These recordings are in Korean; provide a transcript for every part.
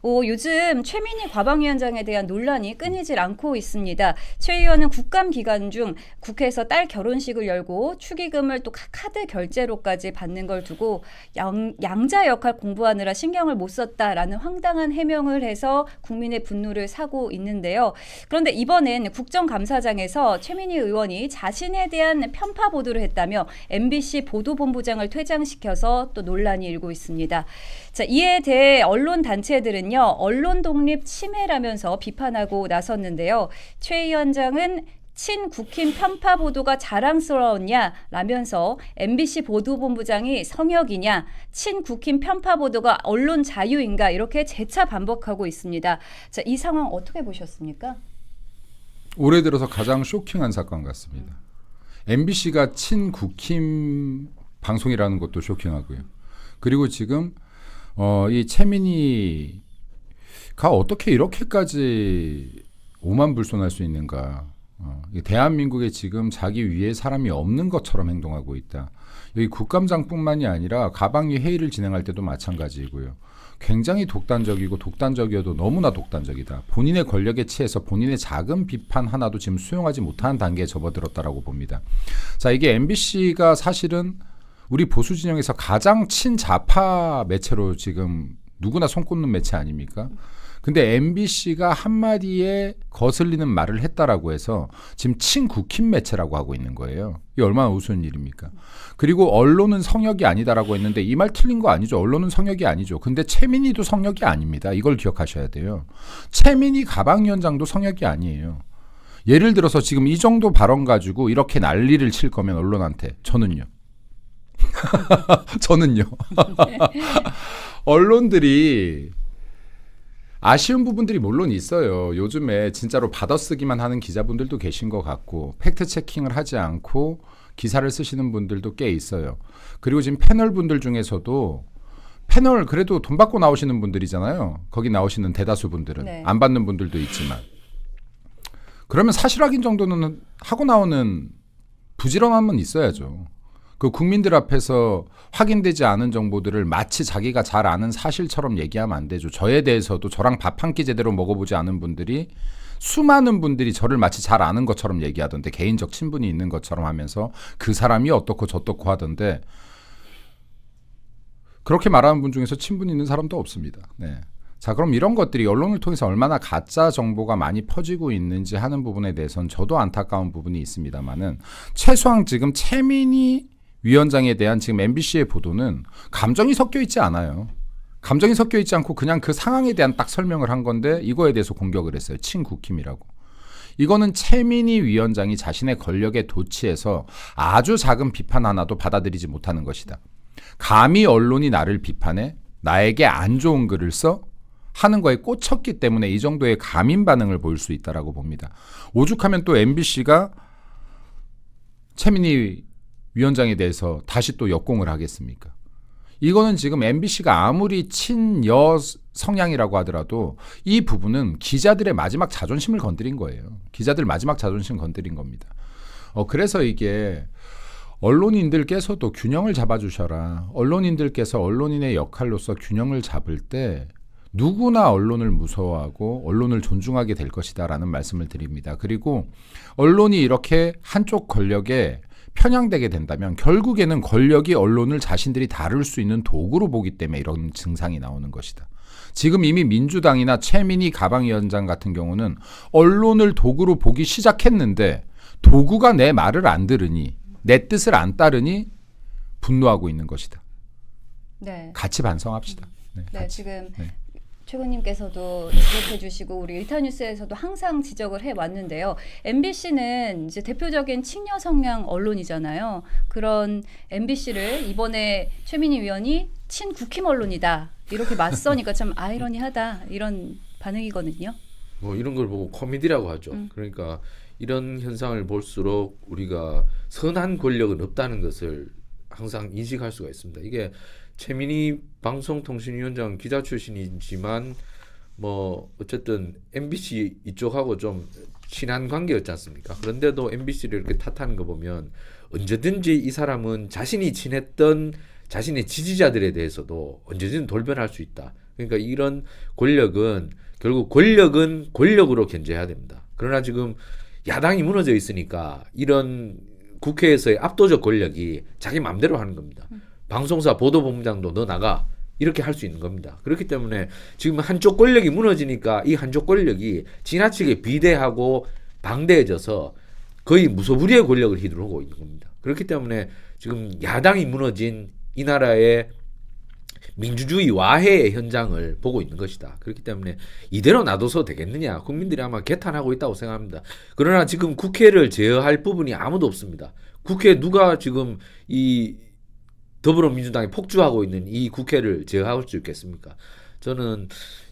요즘 최민희 과방위원장에 대한 논란이 끊이질 않고 있습니다. 최 의원은 국감 기간 중 국회에서 딸 결혼식을 열고 축의금을 또 카드 결제로까지 받는 걸 두고 양자 역할 공부하느라 신경을 못 썼다라는 황당한 해명을 해서 국민의 분노를 사고 있는데요. 그런데 이번엔 국정감사장에서 최민희 의원이 자신에 대한 편파 보도를 했다며 MBC 보도본부장을 퇴장시켜서 또 논란이 일고 있습니다. 자, 이에 대해 언론 단체들은요, 언론 독립 침해라면서 비판하고 나섰는데요. 최 위원장은 친국힘 편파 보도가 자랑스러웠냐 라면서 MBC 보도본부장이 성역이냐, 친국힘 편파 보도가 언론 자유인가 이렇게 재차 반복하고 있습니다. 자, 이 상황 어떻게 보셨습니까? 올해 들어서 가장 쇼킹한 사건 같습니다. MBC가 친국힘 방송이라는 것도 쇼킹하고요. 그리고 지금 이 최민희가 어떻게 이렇게까지 오만불손할 수 있는가. 대한민국에 지금 자기 위에 사람이 없는 것처럼 행동하고 있다. 여기 국감장뿐만이 아니라 가방위 회의를 진행할 때도 마찬가지이고요. 굉장히 독단적이어도 너무나 독단적이다. 본인의 권력에 취해서 본인의 작은 비판 하나도 지금 수용하지 못하는 단계에 접어들었다라고 봅니다. 자, 이게 MBC가 사실은 우리 보수 진영에서 가장 친자파 매체로 지금 누구나 손꼽는 매체 아닙니까? 근데 MBC가 한마디에 거슬리는 말을 했다라고 해서 지금 친국힘 매체라고 하고 있는 거예요. 이게 얼마나 우스운 일입니까? 그리고 언론은 성역이 아니다라고 했는데 이 말 틀린 거 아니죠. 언론은 성역이 아니죠. 근데 최민희도 성역이 아닙니다. 이걸 기억하셔야 돼요. 최민희 가방위원장도 성역이 아니에요. 예를 들어서 지금 이 정도 발언 가지고 이렇게 난리를 칠 거면 언론한테 저는요. 언론들이 아쉬운 부분들이 물론 있어요. 요즘에 진짜로 받아쓰기만 하는 기자분들도 계신 것 같고 팩트 체킹을 하지 않고 기사를 쓰시는 분들도 꽤 있어요. 그리고 지금 패널 분들 중에서도 패널 그래도 돈 받고 나오시는 분들이잖아요. 거기 나오시는 대다수 분들은. 네. 안 받는 분들도 있지만. 그러면 사실 확인 정도는 하고 나오는 부지런함은 있어야죠. 그 국민들 앞에서 확인되지 않은 정보들을 마치 자기가 잘 아는 사실처럼 얘기하면 안 되죠. 저에 대해서도 저랑 밥 한 끼 제대로 먹어보지 않은 분들이 수많은 분들이 저를 마치 잘 아는 것처럼 얘기하던데 개인적 친분이 있는 것처럼 하면서 그 사람이 어떻고 저떻고 하던데 그렇게 말하는 분 중에서 친분이 있는 사람도 없습니다. 네. 자, 그럼 이런 것들이 언론을 통해서 얼마나 가짜 정보가 많이 퍼지고 있는지 하는 부분에 대해서는 저도 안타까운 부분이 있습니다만은 최소한 지금 최민희 위원장에 대한 지금 MBC의 보도는 감정이 섞여 있지 않아요. 감정이 섞여 있지 않고 그냥 그 상황에 대한 딱 설명을 한 건데 이거에 대해서 공격을 했어요. 친국힘이라고. 이거는 최민희 위원장이 자신의 권력에 도취해서 아주 작은 비판 하나도 받아들이지 못하는 것이다. 감히 언론이 나를 비판해 나에게 안 좋은 글을 써 하는 거에 꽂혔기 때문에 이 정도의 감인 반응을 보일 수 있다라고 봅니다. 오죽하면 또 MBC가 최민희 위원장에 대해서 다시 또 역공을 하겠습니까? 이거는 지금 MBC가 아무리 친여 성향이라고 하더라도 이 부분은 기자들의 마지막 자존심을 건드린 거예요. 기자들 마지막 자존심 건드린 겁니다. 그래서 이게 언론인들께서도 균형을 잡아주셔라. 언론인들께서 언론인의 역할로서 균형을 잡을 때 누구나 언론을 무서워하고 언론을 존중하게 될 것이다 라는 말씀을 드립니다. 그리고 언론이 이렇게 한쪽 권력에 편향되게 된다면 결국에는 권력이 언론을 자신들이 다룰 수 있는 도구로 보기 때문에 이런 증상이 나오는 것이다. 지금 이미 민주당이나 최민희 가방위원장 같은 경우는 언론을 도구로 보기 시작했는데 도구가 내 말을 안 들으니 내 뜻을 안 따르니 분노하고 있는 것이다. 네. 같이 반성합시다. 네, 같이. 지금 네. 최고님께서도 지적해 주시고 우리 일타뉴스에서도 항상 지적을 해왔는데요. MBC는 이제 대표적인 친여 성향 언론이잖아요. 그런 MBC를 이번에 최민희 위원이 친국힘 언론이다 이렇게 맞서니까 참 아이러니하다 이런 반응이거든요. 뭐 이런 걸 보고 코미디라고 하죠. 그러니까 이런 현상을 볼수록 우리가 선한 권력은 없다는 것을 항상 인식할 수가 있습니다. 이게 최민희 방송통신위원장 기자 출신이지만 뭐 어쨌든 MBC 이쪽하고 좀 친한 관계였지 않습니까? 그런데도 MBC를 이렇게 탓하는 거 보면 언제든지 이 사람은 자신이 친했던 자신의 지지자들에 대해서도 언제든 돌변할 수 있다. 그러니까 이런 권력은 결국 권력은 권력으로 견제해야 됩니다. 그러나 지금 야당이 무너져 있으니까 이런 국회에서의 압도적 권력이 자기 마음대로 하는 겁니다. 방송사 보도본부장도 너 나가 이렇게 할 수 있는 겁니다. 그렇기 때문에 지금 한쪽 권력이 무너지니까 이 한쪽 권력이 지나치게 비대하고 방대해져서 거의 무소불위의 권력을 휘두르고 있는 겁니다. 그렇기 때문에 지금 야당이 무너진 이 나라의 민주주의 와해의 현장을 보고 있는 것이다. 그렇기 때문에 이대로 놔둬서 되겠느냐. 국민들이 아마 개탄하고 있다고 생각합니다. 그러나 지금 국회를 제어할 부분이 아무도 없습니다. 국회 누가 지금 이 더불어민주당이 폭주하고 있는 이 국회를 제어할 수 있겠습니까? 저는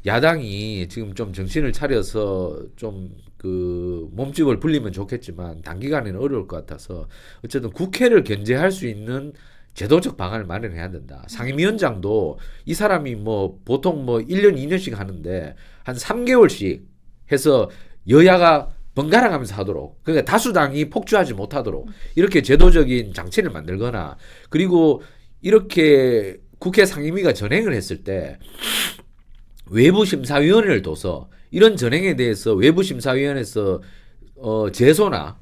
야당이 지금 좀 정신을 차려서 좀 그 몸집을 불리면 좋겠지만 단기간에는 어려울 것 같아서 어쨌든 국회를 견제할 수 있는 제도적 방안을 마련해야 된다. 상임위원장도 이 사람이 뭐 보통 뭐 1년, 2년씩 하는데 한 3개월씩 해서 여야가 번갈아 가면서 하도록, 그러니까 다수당이 폭주하지 못하도록 이렇게 제도적인 장치를 만들거나, 그리고 이렇게 국회 상임위가 전행을 했을 때 외부 심사위원회를 둬서 이런 전행에 대해서 외부 심사위원회에서 제소나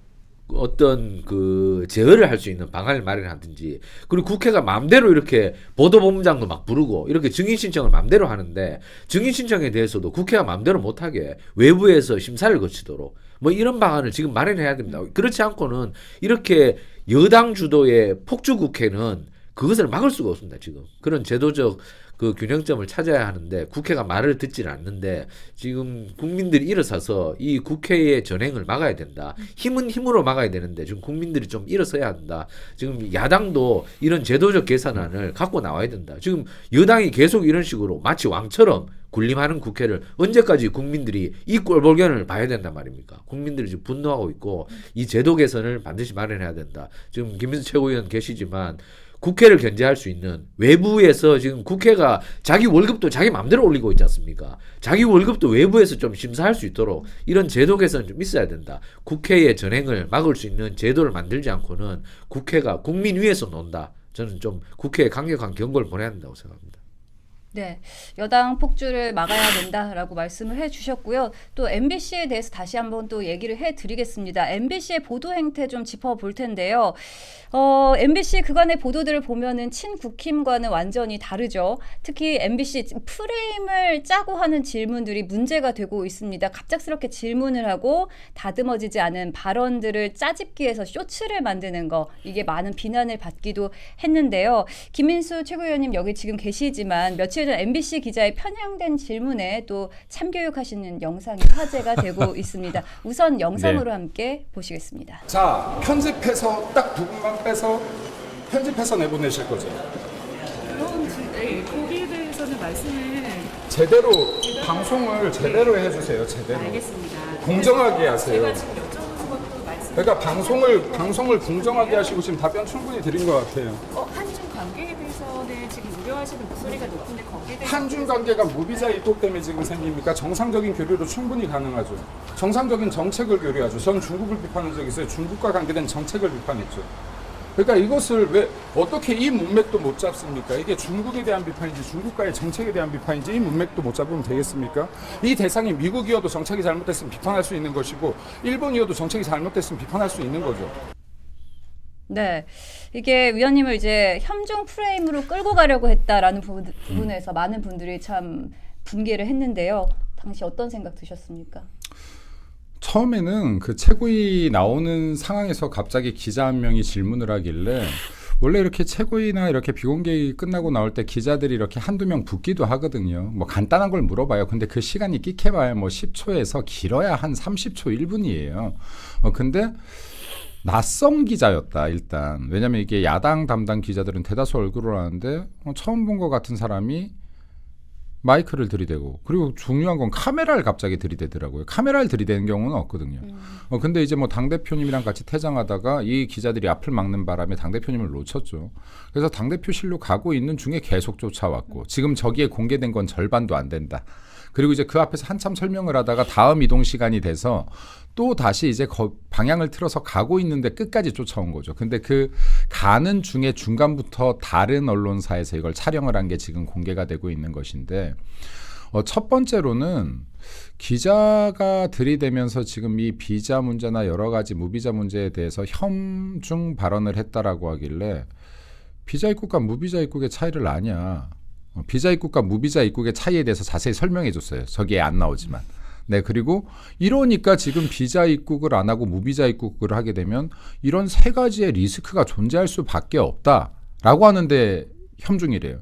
어떤 그 제어를 할 수 있는 방안을 마련하든지, 그리고 국회가 마음대로 이렇게 보도본부장도 막 부르고 이렇게 증인 신청을 마음대로 하는데 증인 신청에 대해서도 국회가 마음대로 못하게 외부에서 심사를 거치도록 뭐 이런 방안을 지금 마련해야 됩니다. 그렇지 않고는 이렇게 여당 주도의 폭주 국회는 그것을 막을 수가 없습니다. 지금 그런 제도적 그 균형점을 찾아야 하는데 국회가 말을 듣질 않는데 지금 국민들이 일어서서 이 국회의 전행을 막아야 된다. 힘은 힘으로 막아야 되는데 지금 국민들이 좀 일어서야 한다. 지금 야당도 이런 제도적 개선안을 갖고 나와야 된다. 지금 여당이 계속 이런 식으로 마치 왕처럼 군림하는 국회를 언제까지 국민들이 이 꼴불견을 봐야 된단 말입니까? 국민들이 지금 분노하고 있고 이 제도 개선을 반드시 마련해야 된다. 지금 김민수 최고위원 계시지만 국회를 견제할 수 있는 외부에서 지금 국회가 자기 월급도 자기 마음대로 올리고 있지 않습니까? 자기 월급도 외부에서 좀 심사할 수 있도록 이런 제도 개선은 좀 있어야 된다. 국회의 전행을 막을 수 있는 제도를 만들지 않고는 국회가 국민 위에서 논다. 저는 좀 국회에 강력한 경고를 보내야 된다고 생각합니다. 네, 여당 폭주를 막아야 된다라고 말씀을 해주셨고요. 또 MBC에 대해서 다시 한번 또 얘기를 해드리겠습니다. MBC의 보도 행태 좀 짚어볼 텐데요. MBC 그간의 보도들을 보면은 친국힘과는 완전히 다르죠. 특히 MBC 프레임을 짜고 하는 질문들이 문제가 되고 있습니다. 갑작스럽게 질문을 하고 다듬어지지 않은 발언들을 짜집기해서 쇼츠를 만드는 거, 이게 많은 비난을 받기도 했는데요. 김민수 최고위원님 여기 지금 계시지만 며칠 전 MBC 기자의 편향된 질문에 또 참교육하시는 영상이 화제가 되고 있습니다. 우선 영상으로 함께 보시겠습니다. 자, 편집해서 딱 두 분만 빼서 편집해서 내보내실 거죠? 그럼 거기에 대해서는 말씀을 제대로 방송을 제대로 해주세요. 제대로. 알겠습니다. 공정하게 하세요. 제가 지금 여쭤보는 것도 말씀. 그러니까 방송을 공정하게 하시고 지금 답변 충분히 드린 것 같아요. 한중 관계에 대해서는 지금 우려하시는 목소리가 높은데 거기에 대해서 한중 관계가 무비자 이동 때문에 지금 생깁니까? 정상적인 교류도 충분히 가능하죠. 정상적인 정책을 교류하죠. 전 중국을 비판한 적이 있어요. 중국과 관계된 정책을 비판했죠. 그러니까 이것을 왜 어떻게 이 문맥도 못 잡습니까? 이게 중국에 대한 비판인지 중국과의 정책에 대한 비판인지 이 문맥도 못 잡으면 되겠습니까? 이 대상이 미국이어도 정책이 잘못됐으면 비판할 수 있는 것이고 일본이어도 정책이 잘못됐으면 비판할 수 있는 거죠. 네, 이게 위원님을 이제 협중 프레임으로 끌고 가려고 했다라는 부분에서 많은 분들이 참 분개를 했는데요. 당시 어떤 생각 드셨습니까? 처음에는 그 최고위 나오는 상황에서 갑자기 기자 한 명이 질문을 하길래, 원래 이렇게 최고위나 이렇게 비공개회 끝나고 나올 때 기자들이 이렇게 한두 명 붙기도 하거든요. 뭐 간단한 걸 물어봐요. 근데 그 시간이 끽해봐야 뭐 10초에서 길어야 한 30초 1분이에요. 근데 낯선 기자였다 일단. 왜냐면 이게 야당 담당 기자들은 대다수 얼굴을 아는데 처음 본 것 같은 사람이 마이크를 들이대고, 그리고 중요한 건 카메라를 갑자기 들이대더라고요. 카메라를 들이대는 경우는 없거든요. 근데 이제 뭐 당대표님이랑 같이 퇴장하다가 이 기자들이 앞을 막는 바람에 당대표님을 놓쳤죠. 그래서 당대표실로 가고 있는 중에 계속 쫓아왔고, 지금 저기에 공개된 건 절반도 안 된다. 그리고 이제 그 앞에서 한참 설명을 하다가 다음 이동 시간이 돼서 또 다시 이제 방향을 틀어서 가고 있는데 끝까지 쫓아온 거죠. 근데 그 가는 중에 중간부터 다른 언론사에서 이걸 촬영을 한 게 지금 공개가 되고 있는 것인데 첫 번째로는 기자가 들이대면서 지금 이 비자 문제나 여러 가지 무비자 문제에 대해서 혐중 발언을 했다라고 하길래 비자 입국과 무비자 입국의 차이를 아냐. 비자 입국과 무비자 입국의 차이에 대해서 자세히 설명해 줬어요. 저기에 안 나오지만. 네, 그리고 이러니까 지금 비자 입국을 안 하고 무비자 입국을 하게 되면 이런 세 가지의 리스크가 존재할 수밖에 없다라고 하는데 혐중이래요.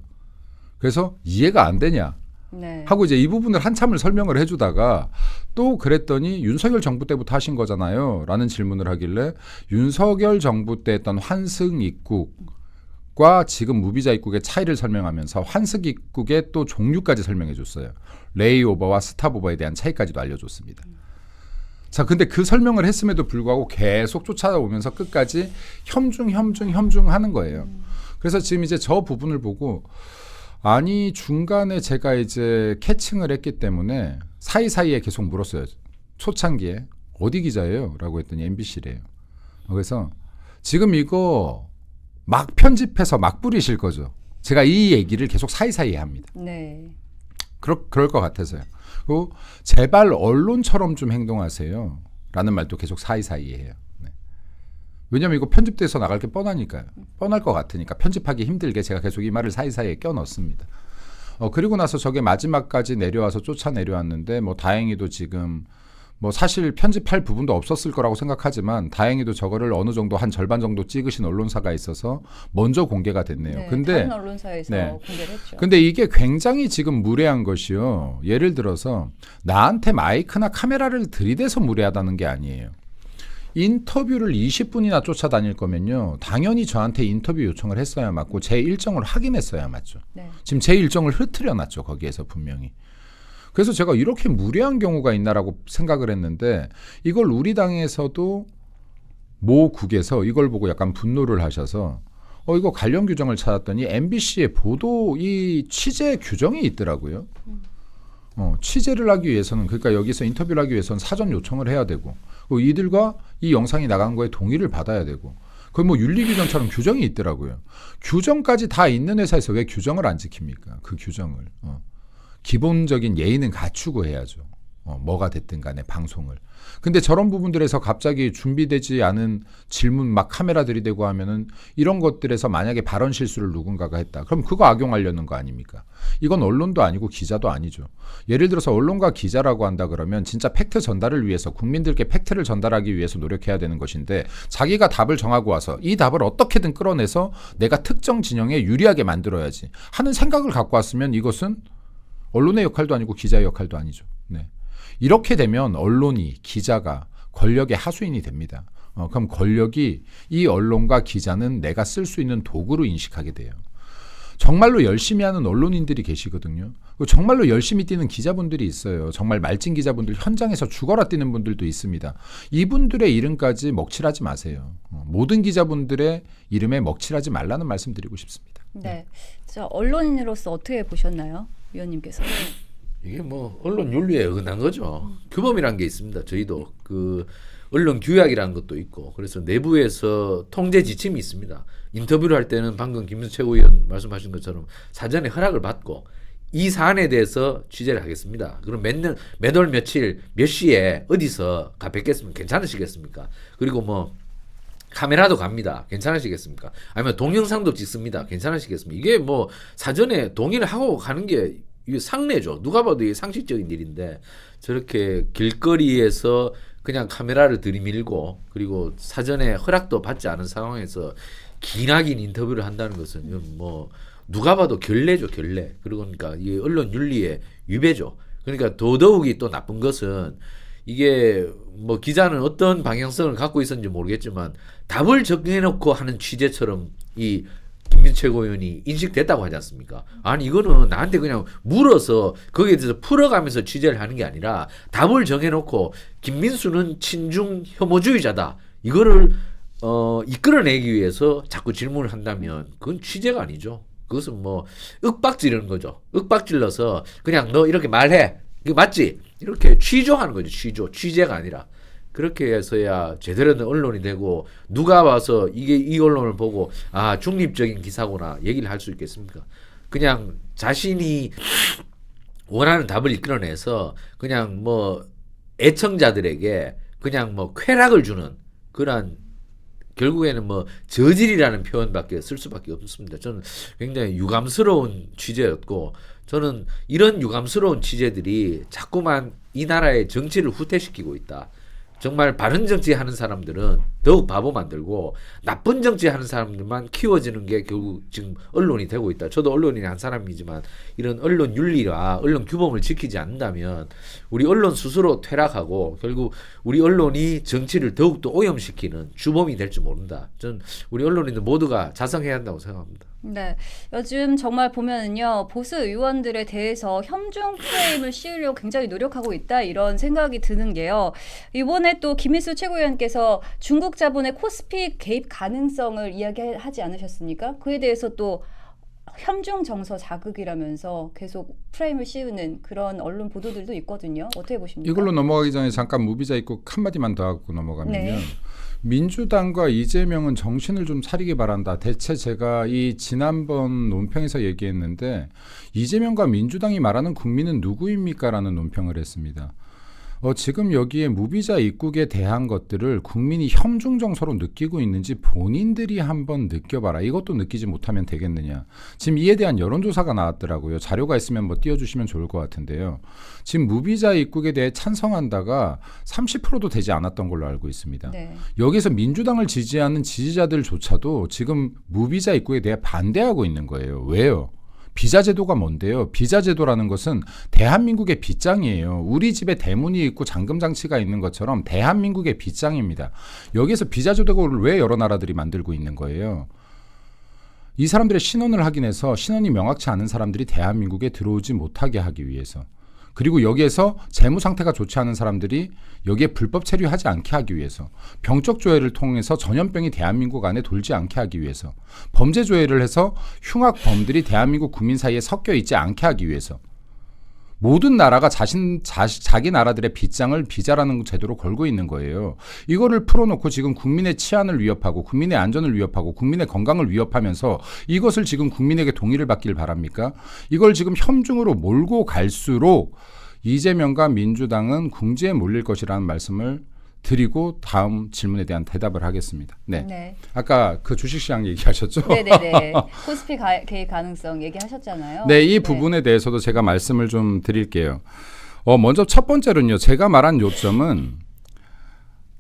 그래서 이해가 안 되냐 네. 하고 이제 이 부분을 한참을 설명을 해주다가 또 그랬더니 윤석열 정부 때부터 하신 거잖아요 라는 질문을 하길래 윤석열 정부 때 했던 환승 입국과 지금 무비자 입국의 차이를 설명하면서 환승 입국의 또 종류까지 설명해 줬어요. 레이오버와 스탑오버에 대한 차이까지도 알려줬습니다. 자, 근데 그 설명을 했음에도 불구하고 계속 쫓아오면서 끝까지 혐중 하는 거예요. 그래서 지금 이제 저 부분을 보고 아니 중간에 제가 이제 캐칭을 했기 때문에 사이사이에 계속 물었어요. 초창기에 어디 기자예요? 라고 했더니 MBC래요. 그래서 지금 이거 막 편집해서 막 뿌리실 거죠. 제가 이 얘기를 계속 사이사이에 합니다. 네. 그럴 것 같아서요. 그리고 제발 언론처럼 좀 행동하세요. 라는 말도 계속 사이사이에 해요. 네. 왜냐하면 이거 편집돼서 나갈 게 뻔하니까요. 뻔할 것 같으니까 편집하기 힘들게 제가 계속 이 말을 사이사이에 껴넣습니다. 그리고 나서 저게 마지막까지 내려와서 쫓아 내려왔는데 뭐 다행히도 지금 뭐 사실 편집할 부분도 없었을 거라고 생각하지만 다행히도 저거를 어느 정도 한 절반 정도 찍으신 언론사가 있어서 먼저 공개가 됐네요. 네, 근데 다른 언론사에서 네. 공개를 했죠. 근데 이게 굉장히 지금 무례한 것이요. 예를 들어서 나한테 마이크나 카메라를 들이대서 무례하다는 게 아니에요. 인터뷰를 20분이나 쫓아다닐 거면요. 당연히 저한테 인터뷰 요청을 했어야 맞고 제 일정을 확인했어야 맞죠. 네. 지금 지금 제 일정을 흐트려 놨죠. 거기에서 분명히. 그래서 제가 이렇게 무례한 경우가 있나라고 생각을 했는데 이걸 우리 당에서도 모 국에서 이걸 보고 약간 분노를 하셔서 이거 관련 규정을 찾았더니 MBC의 보도 이 취재 규정이 있더라고요. 취재를 하기 위해서는 그러니까 여기서 인터뷰를 하기 위해서는 사전 요청을 해야 되고 이들과 이 영상이 나간 거에 동의를 받아야 되고 거의 뭐 윤리규정처럼 규정이 있더라고요. 규정까지 다 있는 회사에서 왜 규정을 안 지킵니까? 그 규정을. 기본적인 예의는 갖추고 해야죠. 뭐가 됐든 간에 방송을. 근데 저런 부분들에서 갑자기 준비되지 않은 질문 막 카메라 들이대고 하면은 이런 것들에서 만약에 발언 실수를 누군가가 했다. 그럼 그거 악용하려는 거 아닙니까? 이건 언론도 아니고 기자도 아니죠. 예를 들어서 언론과 기자라고 한다 그러면 진짜 팩트 전달을 위해서 국민들께 팩트를 전달하기 위해서 노력해야 되는 것인데 자기가 답을 정하고 와서 이 답을 어떻게든 끌어내서 내가 특정 진영에 유리하게 만들어야지 하는 생각을 갖고 왔으면 이것은 언론의 역할도 아니고 기자의 역할도 아니죠. 네. 이렇게 되면 언론이 기자가 권력의 하수인이 됩니다. 그럼 권력이 이 언론과 기자는 내가 쓸 수 있는 도구로 인식하게 돼요. 정말로 열심히 하는 언론인들이 계시거든요. 정말로 열심히 뛰는 기자분들이 있어요. 정말 말진 기자분들 현장에서 죽어라 뛰는 분들도 있습니다. 이분들의 이름까지 먹칠하지 마세요. 모든 기자분들의 이름에 먹칠하지 말라는 말씀 드리고 싶습니다. 네. 자, 언론인으로서 어떻게 보셨나요? 위원님께서. 이게 뭐 언론 윤리에 어긋난 거죠. 규범이라는 게 있습니다. 저희도 그 언론 규약이라는 것도 있고 그래서 내부에서 통제 지침이 있습니다. 인터뷰를 할 때는 방금 김민수 최고위원 말씀하신 것처럼 사전에 허락을 받고 이 사안에 대해서 취재를 하겠습니다. 그럼 몇 월 며칠 몇 시에 어디서 뵙겠습니까? 괜찮으시겠습니까? 그리고 뭐 카메라도 갑니다. 괜찮으시겠습니까? 아니면 동영상도 찍습니다. 괜찮으시겠습니까? 이게 뭐 사전에 동의를 하고 가는 게 이게 상례죠. 누가 봐도 이게 상식적인 일인데 저렇게 길거리에서 그냥 카메라를 들이밀고 그리고 사전에 허락도 받지 않은 상황에서 기나긴 인터뷰를 한다는 것은 뭐 누가 봐도 결례죠, 결례. 그러니까 이 언론 윤리의 위배죠. 그러니까 더더욱이 또 나쁜 것은 이게 뭐 기자는 어떤 방향성을 갖고 있었는지 모르겠지만 답을 정해놓고 하는 취재처럼 이 김민수 최고위원이 인식됐다고 하지 않습니까? 아니 이거는 나한테 그냥 물어서 거기에 대해서 풀어가면서 취재를 하는 게 아니라 답을 정해놓고 김민수는 친중 혐오주의자다. 이거를 이끌어내기 위해서 자꾸 질문을 한다면 그건 취재가 아니죠. 그것은 뭐 윽박지르는 거죠. 윽박질러서 그냥 너 이렇게 말해. 이거 맞지? 이렇게 취조하는 거죠. 취재가 아니라. 그렇게 해서야 제대로 된 언론이 되고 누가 와서 이 언론을 보고 아 중립적인 기사구나 얘기를 할 수 있겠습니까? 그냥 자신이 원하는 답을 이끌어내서 그냥 뭐 애청자들에게 그냥 뭐 쾌락을 주는 그런 결국에는 뭐 저질이라는 표현밖에 쓸 수밖에 없습니다. 저는 굉장히 유감스러운 취재였고 저는 이런 유감스러운 취재들이 자꾸만 이 나라의 정치를 후퇴시키고 있다. 정말 바른 정치하는 사람들은 더욱 바보 만들고 나쁜 정치하는 사람들만 키워지는 게 결국 지금 언론이 되고 있다. 저도 언론인의 한 사람이지만 이런 언론 윤리와 언론 규범을 지키지 않는다면 우리 언론 스스로 퇴락하고 결국 우리 언론이 정치를 더욱더 오염시키는 주범이 될 줄 모른다. 저는 우리 언론인들 모두가 자성해야 한다고 생각합니다. 네, 요즘 정말 보면은요 보수 의원들에 대해서 혐중 프레임을 씌우려고 굉장히 노력하고 있다 이런 생각이 드는 게요. 이번에 또 김일수 최고위원께서 중국 자본의 코스피 개입 가능성을 이야기하지 않으셨습니까? 그에 대해서 또 혐중 정서 자극이라면서 계속 프레임을 씌우는 그런 언론 보도들도 있거든요. 어떻게 보십니까? 이걸로 넘어가기 전에 잠깐 무비자 입국 한마디만 더 하고 넘어가면요. 네. 민주당과 이재명은 정신을 좀 차리기 바란다. 대체 제가 이 지난번 논평에서 얘기했는데 이재명과 민주당이 말하는 국민은 누구입니까? 라는 논평을 했습니다. 지금 여기에 무비자 입국에 대한 것들을 국민이 혐중 정서로 느끼고 있는지 본인들이 한번 느껴봐라. 이것도 느끼지 못하면 되겠느냐. 지금 이에 대한 여론조사가 나왔더라고요. 자료가 있으면 뭐 띄워주시면 좋을 것 같은데요. 지금 무비자 입국에 대해 찬성한다가 30%도 되지 않았던 걸로 알고 있습니다. 네. 여기서 민주당을 지지하는 지지자들조차도 지금 무비자 입국에 대해 반대하고 있는 거예요. 왜요? 비자 제도가 뭔데요? 비자 제도라는 것은 대한민국의 빗장이에요. 우리 집에 대문이 있고 잠금 장치가 있는 것처럼 대한민국의 빗장입니다. 여기서 비자 제도를 왜 여러 나라들이 만들고 있는 거예요? 이 사람들의 신원을 확인해서 신원이 명확치 않은 사람들이 대한민국에 들어오지 못하게 하기 위해서. 그리고 여기에서 재무 상태가 좋지 않은 사람들이 여기에 불법 체류하지 않게 하기 위해서, 병적 조회를 통해서 전염병이 대한민국 안에 돌지 않게 하기 위해서, 범죄 조회를 해서 흉악범들이 대한민국 국민 사이에 섞여 있지 않게 하기 위해서, 모든 나라가 자기 나라들의 빗장을 비자라는 제도로 걸고 있는 거예요. 이거를 풀어놓고 지금 국민의 치안을 위협하고 국민의 안전을 위협하고 국민의 건강을 위협하면서 이것을 지금 국민에게 동의를 받길 바랍니까? 이걸 지금 혐중으로 몰고 갈수록 이재명과 민주당은 궁지에 몰릴 것이라는 말씀을 드리고 다음 질문에 대한 대답을 하겠습니다. 네. 네. 아까 그 주식시장 얘기하셨죠? 네네네. 코스피 개입 가능성 얘기하셨잖아요. 네, 이 부분에 대해서도 제가 말씀을 좀 드릴게요. 먼저 첫 번째로는요. 제가 말한 요점은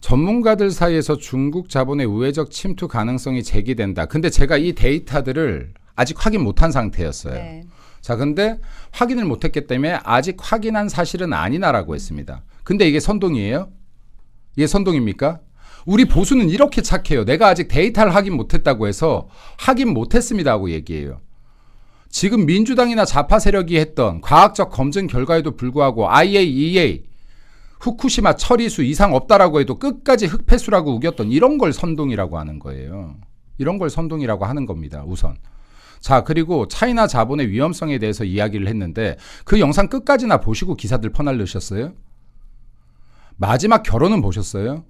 전문가들 사이에서 중국 자본의 우회적 침투 가능성이 제기된다. 근데 제가 이 데이터들을 아직 확인 못한 상태였어요. 네. 자, 근데 확인을 못했기 때문에 아직 확인한 사실은 아니다라고 했습니다. 근데 이게 선동이에요? 이게 선동입니까? 우리 보수는 이렇게 착해요. 내가 아직 데이터를 확인 못했다고 해서 확인 못했습니다 하고 얘기해요. 지금 민주당이나 좌파 세력이 했던 과학적 검증 결과에도 불구하고 IAEA, 후쿠시마 처리수 이상 없다라고 해도 끝까지 흑폐수라고 우겼던 이런 걸 선동이라고 하는 거예요. 이런 걸 선동이라고 하는 겁니다. 우선. 자, 그리고 차이나 자본의 위험성에 대해서 이야기를 했는데 그 영상 끝까지나 보시고 기사들 퍼날르셨어요? 마지막 결론은 보셨어요?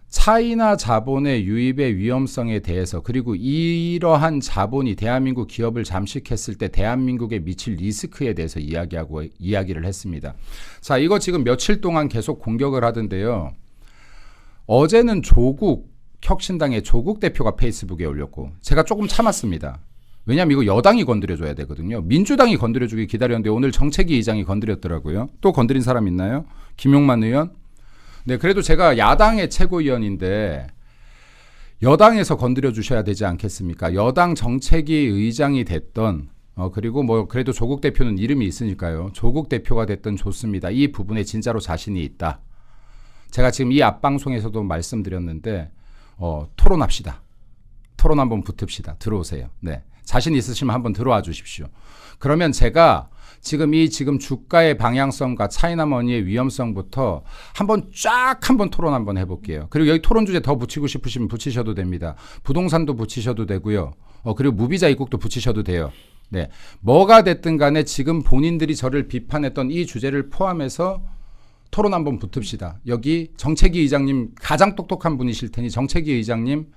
차이나 자본의 유입의 위험성에 대해서 그리고 이러한 자본이 대한민국 기업을 잠식했을 때 대한민국에 미칠 리스크에 대해서 이야기를 했습니다. 자, 이거 지금 며칠 동안 계속 공격을 하던데요. 어제는 조국 혁신당의 조국 대표가 페이스북에 올렸고 제가 조금 참았습니다. 왜냐하면 이거 여당이 건드려줘야 되거든요. 민주당이 건드려주길 기다렸는데 오늘 정책위 의장이 건드렸더라고요. 또 건드린 사람 있나요? 김용만 의원? 네, 그래도 제가 야당의 최고위원인데 여당에서 건드려주셔야 되지 않겠습니까? 여당 정책위 의장이 됐던 그리고 뭐 그래도 조국 대표는 이름이 있으니까요. 조국 대표가 됐던 좋습니다. 이 부분에 진짜로 자신이 있다. 제가 지금 이 앞방송에서도 말씀드렸는데 토론합시다. 토론 한번 붙읍시다. 들어오세요. 네. 자신 있으시면 한번 들어와 주십시오. 그러면 제가 지금 주가의 방향성과 차이나머니의 위험성부터 한번 토론 한번 해볼게요. 그리고 여기 토론 주제 더 붙이고 싶으시면 붙이셔도 됩니다. 부동산도 붙이셔도 되고요. 그리고 무비자 입국도 붙이셔도 돼요. 네, 뭐가 됐든 간에 지금 본인들이 저를 비판했던 이 주제를 포함해서 토론 한번 붙읍시다. 여기 정책위 의장님 가장 똑똑한 분이실 테니 정책위 의장님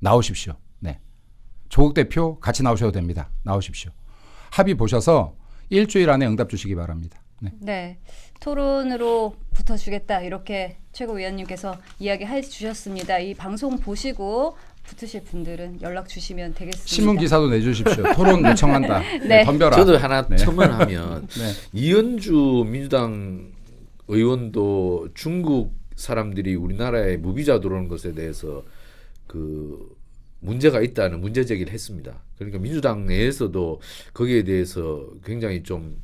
나오십시오. 네, 조국 대표 같이 나오셔도 됩니다. 나오십시오. 합의 보셔서 일주일 안에 응답 주시기 바랍니다. 네. 네, 토론으로 붙어주겠다 이렇게 최고위원님께서 이야기해 주셨습니다. 이 방송 보시고 붙으실 분들은 연락 주시면 되겠습니다. 신문 기사도 내주십시오. 토론 요청한다. 네. 덤벼라. 저도 하나 네. 첨언하면 네. 이현주 민주당 의원도 중국 사람들이 우리나라에 무비자 들어오는 것에 대해서 그 문제가 있다는 문제 제기를 했습니다. 그러니까 민주당 내에서도 거기에 대해서 굉장히 좀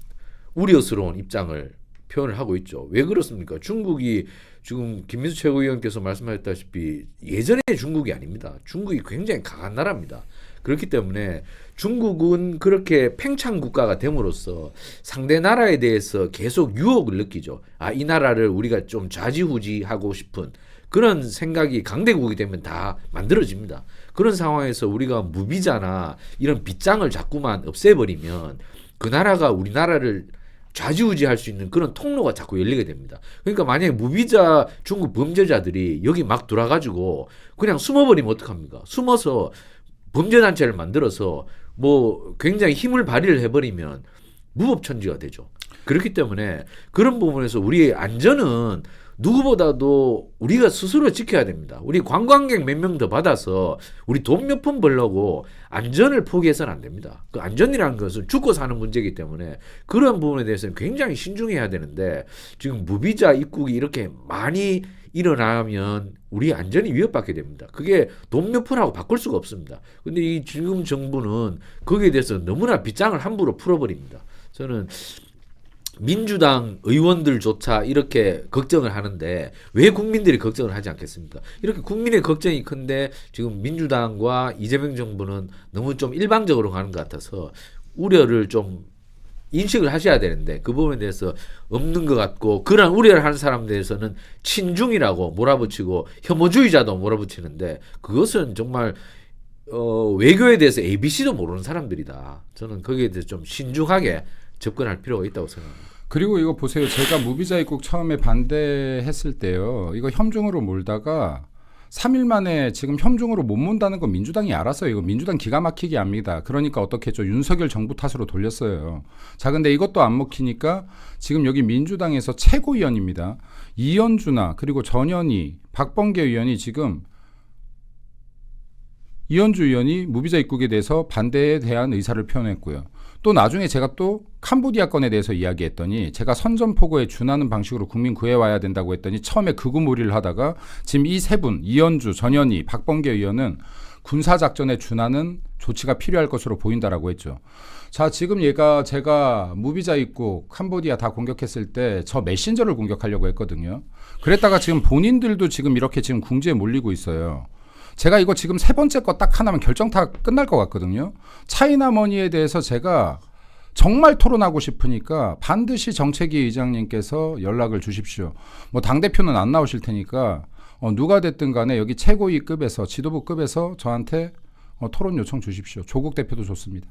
우려스러운 입장을 표현을 하고 있죠. 왜 그렇습니까? 중국이 지금 김민수 최고위원께서 말씀하셨다시피 예전의 중국이 아닙니다. 중국이 굉장히 강한 나라입니다. 그렇기 때문에 중국은 그렇게 팽창 국가가 됨으로써 상대 나라에 대해서 계속 유혹을 느끼죠. 아, 이 나라를 우리가 좀 좌지우지하고 싶은 그런 생각이 강대국이 되면 다 만들어집니다. 그런 상황에서 우리가 무비자나 이런 빗장을 자꾸만 없애버리면 그 나라가 우리나라를 좌지우지할 수 있는 그런 통로가 자꾸 열리게 됩니다. 그러니까 만약에 무비자 중국 범죄자들이 여기 막 들어와가지고 그냥 숨어버리면 어떡합니까? 숨어서 범죄단체를 만들어서 뭐 굉장히 힘을 발휘를 해버리면 무법천지가 되죠. 그렇기 때문에 그런 부분에서 우리의 안전은 누구보다도 우리가 스스로 지켜야 됩니다. 우리 관광객 몇 명 더 받아서 우리 돈 몇 푼 벌려고 안전을 포기해서는 안 됩니다. 그 안전이라는 것은 죽고 사는 문제이기 때문에 그런 부분에 대해서는 굉장히 신중해야 되는데 지금 무비자 입국이 이렇게 많이 일어나면 우리 안전이 위협받게 됩니다. 그게 돈 몇 푼하고 바꿀 수가 없습니다. 근데 이 지금 정부는 거기에 대해서 너무나 빗장을 함부로 풀어버립니다. 저는 민주당 의원들조차 이렇게 걱정을 하는데 왜 국민들이 걱정을 하지 않겠습니까? 이렇게 국민의 걱정이 큰데 지금 민주당과 이재명 정부는 너무 좀 일방적으로 가는 것 같아서 우려를 좀 인식을 하셔야 되는데 그 부분에 대해서 없는 것 같고 그런 우려를 하는 사람에 대해서는 친중이라고 몰아붙이고 혐오주의자도 몰아붙이는데 그것은 정말 외교에 대해서 ABC도 모르는 사람들이다. 저는 거기에 대해서 좀 신중하게 접근할 필요가 있다고 생각합니다. 그리고 이거 보세요. 제가 무비자 입국 처음에 반대했을 때요. 이거 협중으로 몰다가 3일 만에 지금 협중으로 못 문다는 건 민주당이 알았어요. 이거 민주당 기가 막히게 압니다. 그러니까 어떻게 했죠? 윤석열 정부 탓으로 돌렸어요. 자, 근데 이것도 안 먹히니까 지금 여기 민주당에서 최고위원입니다. 이현주나 그리고 전현희, 박범계 의원이 지금 이현주 의원이 무비자 입국에 대해서 반대에 대한 의사를 표현했고요. 또 나중에 제가 또 캄보디아 건에 대해서 이야기했더니 제가 선전포고에 준하는 방식으로 국민 구해와야 된다고 했더니 처음에 극우몰이를 하다가 지금 이 세 분 이현주, 전현희, 박범계 의원은 군사작전에 준하는 조치가 필요할 것으로 보인다라고 했죠. 자, 지금 제가 무비자 입국 캄보디아 다 공격했을 때 저 메신저를 공격하려고 했거든요. 그랬다가 지금 본인들도 지금 이렇게 지금 궁지에 몰리고 있어요. 제가 이거 지금 세 번째 거 딱 하나면 결정 다 끝날 것 같거든요. 차이나머니에 대해서 제가 정말 토론하고 싶으니까 반드시 정책위 의장님께서 연락을 주십시오. 뭐 당대표는 안 나오실 테니까 누가 됐든 간에 여기 최고위급에서 지도부급에서 저한테 토론 요청 주십시오. 조국 대표도 좋습니다.